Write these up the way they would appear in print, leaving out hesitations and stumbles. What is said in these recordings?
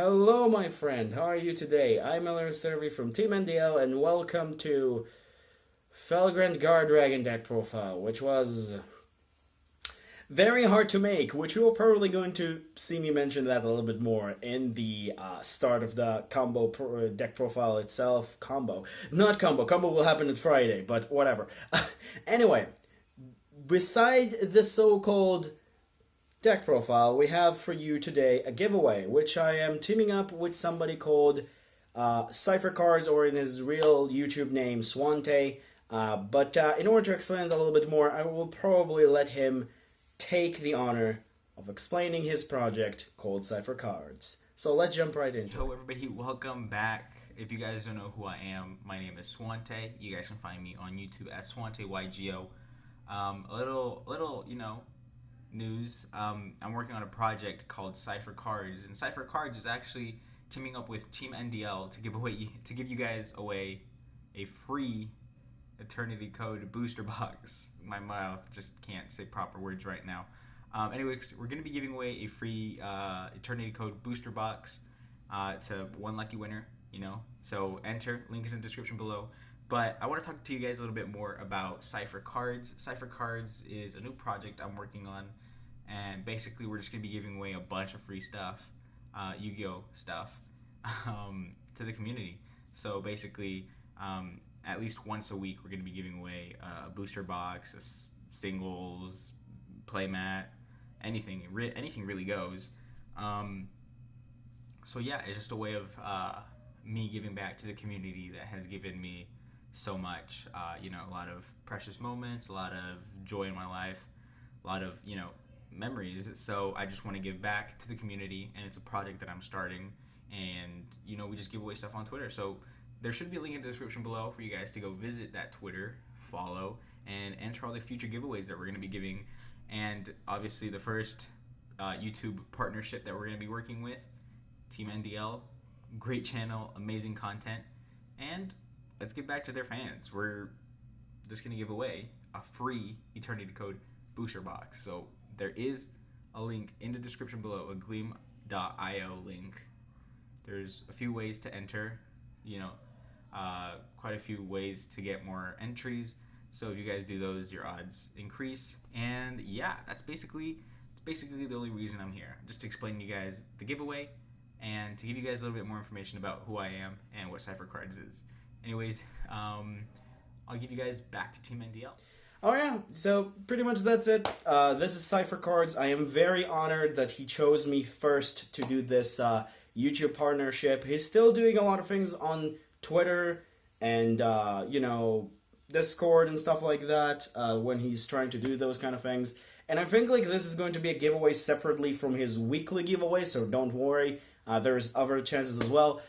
Hello, my friend. How are you today? I'm Miller Survey from Team NDL, and welcome to Felgrand Guardragon deck profile, which was very hard to make, which you are probably going to see me mention that a little bit more in the start of the deck profile itself. Not combo. Combo will happen on Friday, but whatever. Anyway, beside the so-called deck profile, we have for you today a giveaway, which I am teaming up with somebody called Cypher Cards, or in his real YouTube name, Swante. But in order to explain it a little bit more, I will probably let him take the honor of explaining his project called Cypher Cards. So let's jump right into it. Hello everybody, welcome back. If you guys don't know who I am, my name is Swante. You guys can find me on YouTube at Swante YGO. A little, news. I'm working on a project called Cypher Cards, and Cypher Cards is actually teaming up with Team NDL to give you guys away a free Eternity Code booster box. My mouth just can't say proper words right now. Anyways, we're going to be giving away a free Eternity Code booster box to one lucky winner, So enter, link is in the description below. But I want to talk to you guys a little bit more about Cypher Cards. Cypher Cards is a new project I'm working on, and basically we're just going to be giving away a bunch of free stuff, Yu-Gi-Oh stuff, to the community. So basically, at least once a week, we're going to be giving away a booster box, a singles, playmat, anything really goes. So yeah, it's just a way of me giving back to the community that has given me so much, a lot of precious moments, a lot of joy in my life, a lot of, memories. So I just want to give back to the community, and it's a project that I'm starting, and, we just give away stuff on Twitter. So there should be a link in the description below for you guys to go visit that Twitter, follow, and enter all the future giveaways that we're going to be giving. And obviously the first YouTube partnership that we're going to be working with, Team NDL, great channel, amazing content, and let's get back to their fans. We're just going to give away a free Eternity Code booster box. So there is a link in the description below, a gleam.io link. There's a few ways to enter, quite a few ways to get more entries. So if you guys do those, your odds increase. And yeah, that's basically the only reason I'm here. Just to explain to you guys the giveaway and to give you guys a little bit more information about who I am and what Cypher Cards is. Anyways, I'll give you guys back to Team NDL. Oh yeah, so pretty much that's it. This is Cypher Cards. I am very honored that he chose me first to do this YouTube partnership. He's still doing a lot of things on Twitter and, Discord and stuff like that when he's trying to do those kind of things. And I think this is going to be a giveaway separately from his weekly giveaway, so don't worry. There's other chances as well.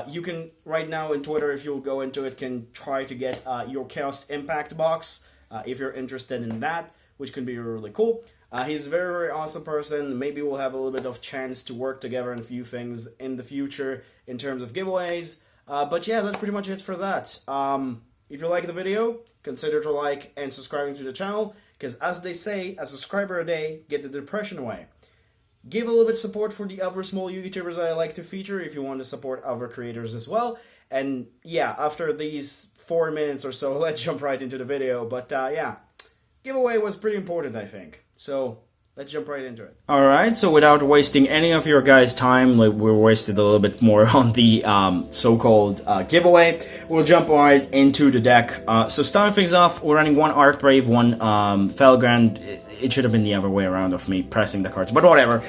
You can, right now in Twitter, if you'll go into it, can try to get your Chaos Impact box if you're interested in that, which can be really cool. He's a very, very awesome person. Maybe we'll have a little bit of chance to work together on a few things in the future in terms of giveaways. But yeah, that's pretty much it for that. If you like the video, consider to like and subscribing to the channel, because as they say, a subscriber a day, get the depression away. Give a little bit of support for the other small yugitubers that I like to feature if you want to support other creators as well. And yeah, after these 4 minutes or so, let's jump right into the video. But yeah, giveaway was pretty important, I think. So let's jump right into it. Alright, so without wasting any of your guys' time, we're wasted a little bit more on the so-called giveaway, we'll jump right into the deck. So starting things off, we're running one Archbrave, one Felgrand. It should have been the other way around of me pressing the cards, but whatever.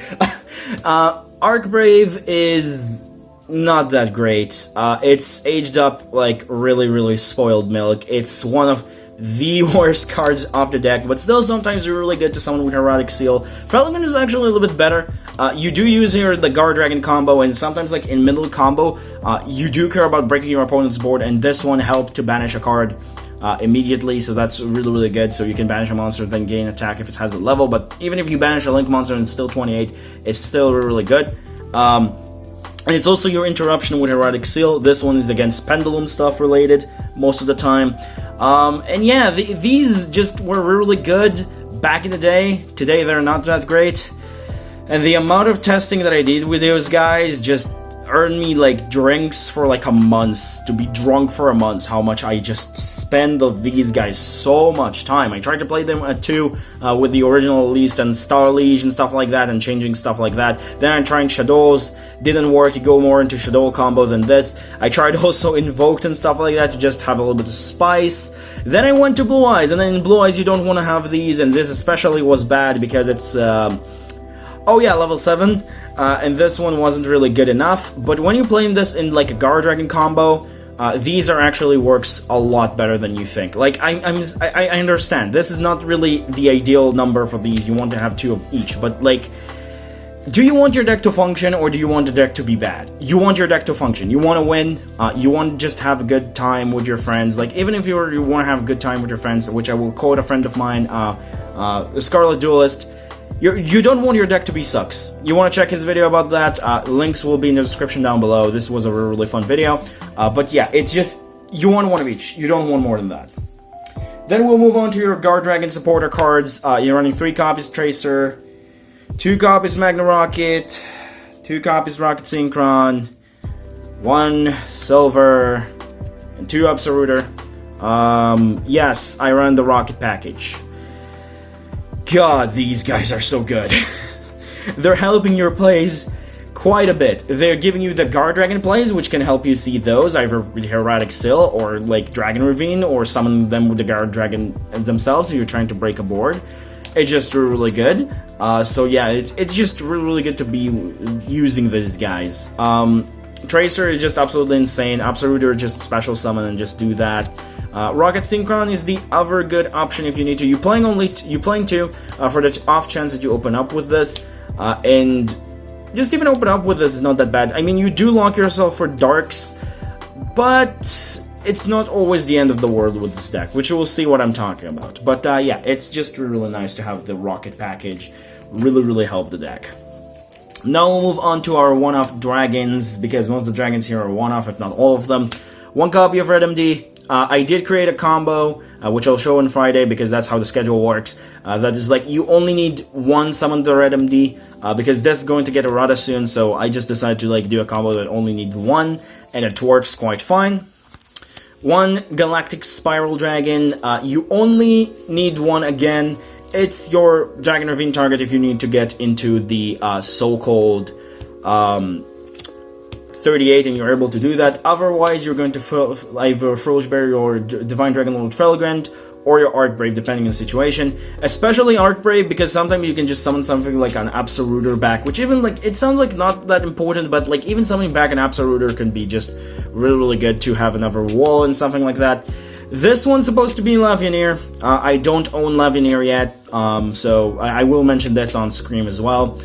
Archbrave is not that great. It's aged up like really, really spoiled milk. It's one of the worst cards off the deck, but still sometimes really good to someone with Erotic Seal. Felgrand is actually a little bit better. You do use here the Guardragon combo, and sometimes in middle combo, you do care about breaking your opponent's board, and this one helped to banish a card immediately, so that's really, really good. So you can banish a monster, then gain attack if it has a level, but even if you banish a Link monster and it's still 28, it's still really, really good. And it's also your interruption with Erotic Seal. This one is against Pendulum stuff related most of the time. And yeah, these just were really good back in the day. Today they're not that great. And the amount of testing that I did with those guys just earn me like drinks for like a month, to be drunk for a month, how much I just spend of these guys, so much time. I tried to play them at 2 with the original at least, and Star Liege and stuff like that, and changing stuff like that. Then I tried Shadows, didn't work. You go more into Shadow combo than this. I tried also Invoked and stuff like that to just have a little bit of spice. Then I went to Blue Eyes, and then in Blue Eyes you don't want to have these, and this especially was bad because it's oh yeah, level 7, and this one wasn't really good enough. But when you play this in like a Guardragon combo, these are actually works a lot better than you think. Like I understand this is not really the ideal number for these. You want to have 2 of each, but like, do you want your deck to function, or do you want the deck to be bad? You want your deck to function. You want to win. You want to just have a good time with your friends. Like, even if you want to have a good time with your friends, which I will quote a friend of mine, Scarlet Duelist, you don't want your deck to be sucks. You want to check his video about that. Links will be in the description down below. This was a really fun video. But yeah, it's just, you want one of each. You don't want more than that. Then we'll move on to your Guardragon supporter cards. You're running 3 copies Tracer, 2 copies Magna Rokket, 2 copies Rokket Synchron, 1 Silver, and 2 Absoluter. Yes, I run the Rokket package. God, these guys are so good. They're helping your plays quite a bit. They're giving you the Guardragon plays, which can help you see those, either with Hieratic Sill or like Dragon Ravine, or summon them with the Guardragon themselves if you're trying to break a board. It's just really good. So yeah, it's just really good to be using these guys. Tracer is just absolutely insane. Absoluter, just special summon and just do that. Rokket Synchron is the other good option if you need to. You're playing 2 for the off chance that you open up with this, and just even open up with this is not that bad. I mean, you do lock yourself for darks, but it's not always the end of the world with this deck, which you will see what I'm talking about. But yeah, it's just really nice to have the Rokket package. Really help the deck. Now we'll move on to our one-off dragons, because most of the dragons here are one-off, if not all of them. 1 copy of Red MD. I did create a combo, which I'll show on Friday, because that's how the schedule works. That is like, you only need 1 summon the Red MD, because this is going to get errata soon, so I just decided to like do a combo that only needs 1, and it works quite fine. 1 Galactic Spiral Dragon. You only need 1 again. It's your Dragon Ravine target if you need to get into the so-called 38 and you're able to do that. Otherwise, you're going to either Foolish Berry or Divine Dragon Lord Felgrand, or your Arc Brave, depending on the situation. Especially Arc Brave, because sometimes you can just summon something like an Absoluter back, which even like, it sounds like not that important, but like even summoning back an Absoluter can be just really good to have another wall and something like that. This one's supposed to be Lavioneer. I don't own Lavioneer yet, so I will mention this on screen as well.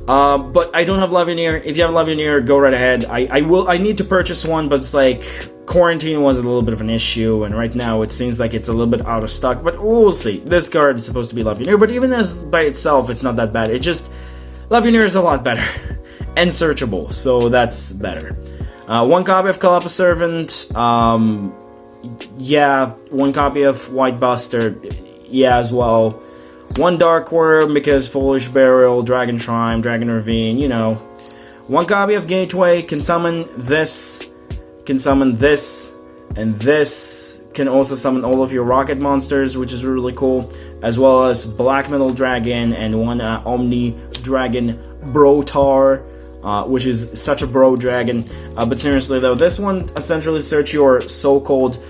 But I don't have Lavioneer. If you have Lavioneer, go right ahead. I need to purchase one, but it's like, quarantine was a little bit of an issue, and right now it seems like it's a little bit out of stock, but we'll see. This card is supposed to be Lavioneer, but even as by itself, it's not that bad. It just, Lavioneer is a lot better, and searchable, so that's better. 1 copy of Kalapa Servant, yeah, 1 copy of White Bastard, yeah, as well. 1 Dark Worm, because Foolish Burial, Dragon Shrine, Dragon Ravine, you know. 1 copy of Gateway, can summon this, and this. Can also summon all of your Rokket monsters, which is really cool. As well as Black Metal Dragon, and 1 Omni Dragon Brotar, which is such a bro dragon. But seriously though, this one essentially search your so-called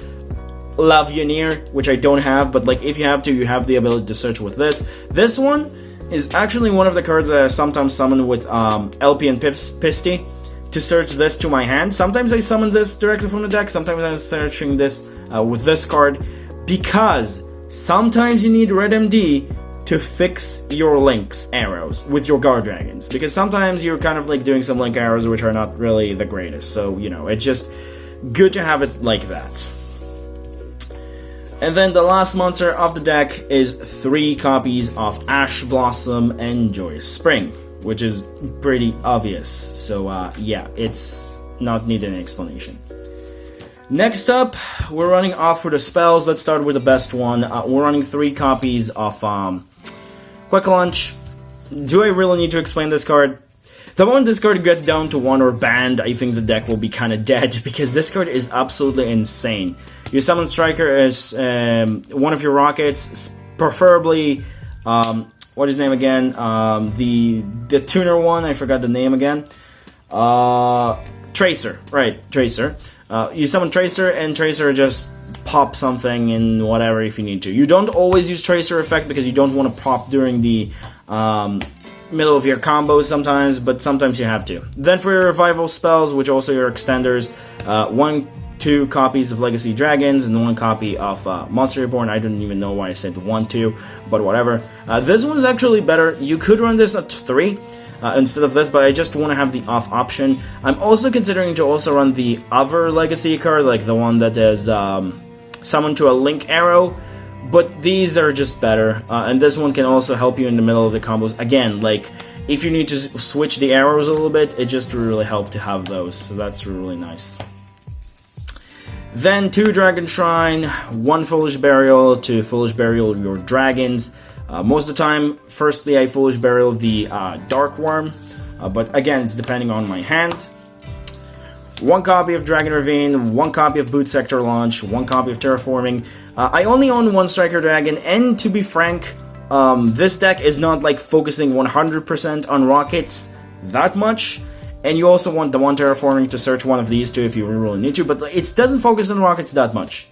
Lavioneer, which I don't have, but like if you have to, you have the ability to search with this. This one is actually one of the cards that I sometimes summon with LP and Pisty to search this to my hand. Sometimes I summon this directly from the deck, sometimes I'm searching this with this card, because sometimes you need Red MD to fix your links arrows with your Guardragons, because sometimes you're kind of like doing some link arrows which are not really the greatest, so you know, it's just good to have it like that. And then the last monster of the deck is 3 copies of Ash Blossom and Joyous Spring, which is pretty obvious, so yeah, it's not need any explanation. Next up, we're running off for the spells. Let's start with the best one. We're running 3 copies of Quick Launch. Do I really need to explain this card? The moment this card gets down to 1 or banned, I think the deck will be kind of dead, because this card is absolutely insane. You summon Striker as one of your Rockets, preferably, what is his name again? The tuner one, I forgot the name again. Tracer, right, Tracer. You summon Tracer, and Tracer just pop something in whatever if you need to. You don't always use Tracer effect because you don't want to pop during the middle of your combos sometimes, but sometimes you have to. Then for your revival spells, which also your extenders, 2 copies of Legacy Dragons and 1 copy of Monster Reborn. I don't even know why I said 1-2, but whatever. This one is actually better. You could run this at 3 instead of this, but I just want to have the off option. I'm also considering to also run the other Legacy card, like the one that is summoned to a Link Arrow, but these are just better, and this one can also help you in the middle of the combos. Again, like, if you need to switch the arrows a little bit, it just really helps to have those, so that's really nice. Then 2 Dragon Shrine, 1 Foolish Burial to Foolish Burial your dragons. Most of the time, firstly I Foolish Burial the Dark Worm, but again, it's depending on my hand. 1 copy of Dragon Ravine, 1 copy of Boot Sector Launch, 1 copy of Terraforming. I only own 1 Striker Dragon, and to be frank, this deck is not like focusing 100% on Rockets that much. And you also want the 1 Terraforming to search one of these two if you really need to, but it doesn't focus on Rockets that much.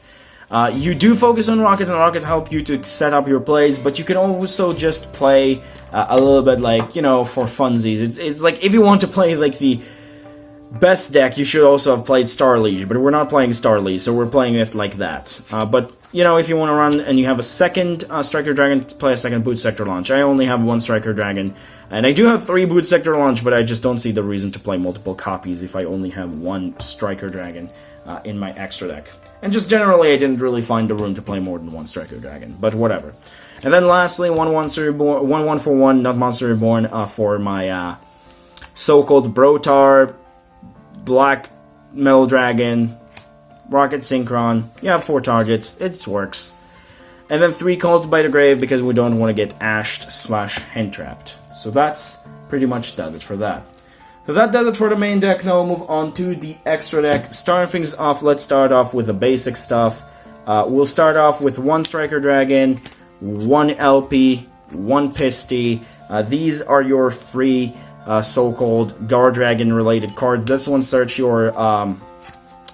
You do focus on Rockets, and Rockets help you to set up your plays, but you can also just play a little bit like, you know, for funsies. It's like, if you want to play like the best deck, you should also have played Star Liege, but we're not playing Star Liege, so we're playing it like that. But, you know, if you want to run and you have a second Striker Dragon, play a second Boot Sector Launch. I only have 1 Striker Dragon, and I do have 3 Boot Sector Launch, but I just don't see the reason to play multiple copies if I only have 1 Striker Dragon in my extra deck. And just generally, I didn't really find the room to play more than 1 Striker Dragon, but whatever. And then lastly, 1 Monster Reborn, 1 for 1, not Monster Reborn, for my so-called Brotar, Black Metal Dragon, Rokket Synchron. You have 4 targets, it works. And then 3 Called by the Grave because we don't want to get ashed / hand trapped. So that's pretty much does it for that. So that does it for the main deck. Now we'll move on to the extra deck. Starting things off, let's start off with the basic stuff. We'll start off with 1 Striker Dragon, 1 LP, 1 Pisty. These are your free so-called Guardragon related cards. This one search your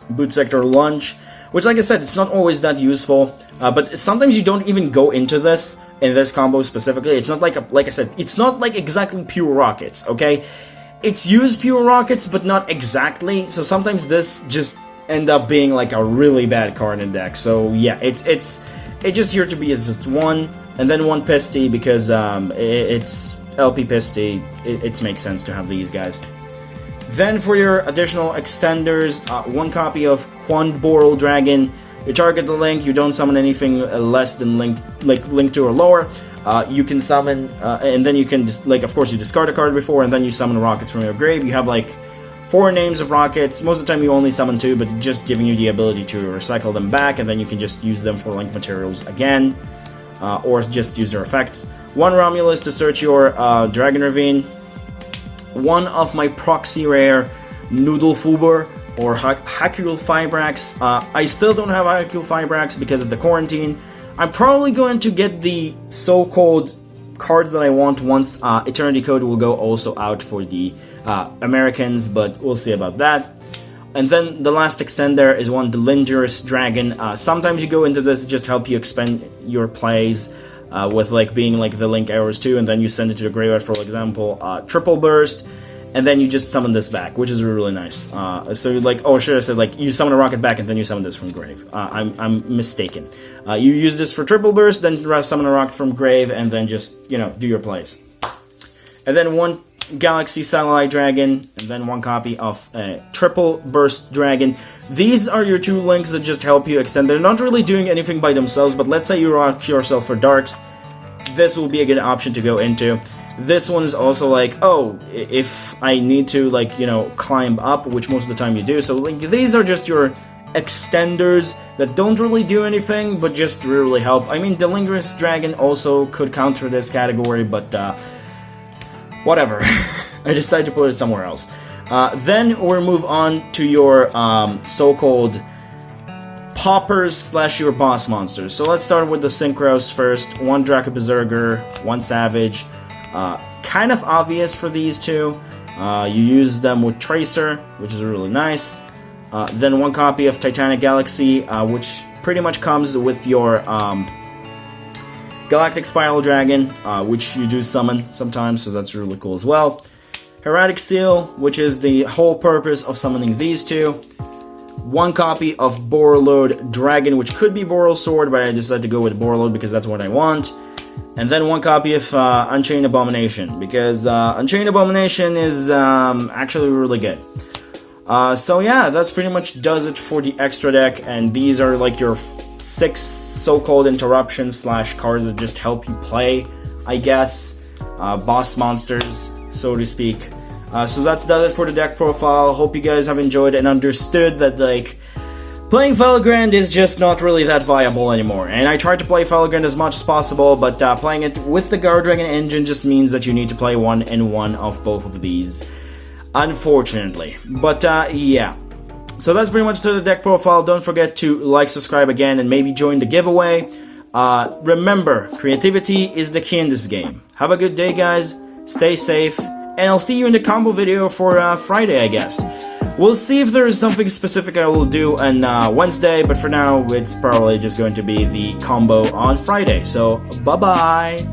Boot Sector Lunge, which, like I said, it's not always that useful, but sometimes you don't even go into this in this combo specifically. It's not like like I said, it's not like exactly pure Rockets, okay? It's used pure Rockets, but not exactly, so sometimes this just end up being like a really bad card in deck. So yeah, it's just here to be as just 1, and then 1 Pisty because it's LP Pisty. It makes sense to have these guys. Then for your additional extenders, 1 copy of Quandboral Dragon. You target the link, you don't summon anything less than link 2 or lower. You can summon, and then you can, of course, you discard a card before, and then you summon Rockets from your grave. You have like 4 names of Rockets. Most of the time you only summon 2, but just giving you the ability to recycle them back, and then you can just use them for link materials again, or just use their effects. 1 Romulus to search your Dragon Ravine. 1 of my proxy rare Noodlefuber or Hakul Fibrax. I still don't have Hakul Fibrax because of the quarantine. I'm probably going to get the so-called cards that I want once Eternity Code will go also out for the Americans, but we'll see about that. And then the last extender is 1 Delindrous Dragon. Sometimes you go into this just help you expend your plays with like being like the Link Arrows too, and then you send it to the graveyard for example Triple Burst, and then you just summon this back, which is really nice. So like, oh, should I said like you summon a Rocket back and then you summon this from grave. I'm mistaken. You use this for Triple Burst, then summon a Rocket from grave, and then just, you know, do your plays. And then 1 Galaxy Satellite Dragon, and then 1 copy of Triple Burst Dragon. These are your 2 links that just help you extend. They're not really doing anything by themselves, but let's say you rock yourself for darks, this will be a good option to go into. This one is also like, oh, if I need to, like, you know, climb up, which most of the time you do. So like, these are just your extenders that don't really do anything, but just really help. I mean, Delindrous Dragon also could counter this category, but whatever. I decided to put it somewhere else. Then we'll move on to your so-called poppers slash your boss monsters. So let's start with the Synchros first. 1 Draco Berserker, 1 Savage. Kind of obvious for these two. You use them with Tracer, which is really nice. Then 1 copy of Titanic Galaxy, which pretty much comes with your Galactic Spiral Dragon, which you do summon sometimes, so that's really cool as well. Heretic Seal, which is the whole purpose of summoning these two. 1 copy of Borreload Dragon, which could be Boral Sword, but I decided to go with Borreload because that's what I want. And then 1 copy of Unchained Abomination, because Unchained Abomination is actually really good. So yeah, that's pretty much does it for the extra deck, and these are like your 6 so-called interruptions slash cards that just help you play, I guess. Boss monsters, so to speak. So that's does it for the deck profile. Hope you guys have enjoyed and understood that, like, playing Felgrand is just not really that viable anymore. And I tried to play Felgrand as much as possible, but playing it with the Guardragon engine just means that you need to play 1 and 1 of both of these, unfortunately. But yeah. So that's pretty much to the deck profile. Don't forget to like, subscribe again, and maybe join the giveaway. Remember, creativity is the key in this game. Have a good day, guys. Stay safe. And I'll see you in the combo video for Friday, I guess. We'll see if there is something specific I will do on Wednesday, but for now, it's probably just going to be the combo on Friday. So, bye-bye!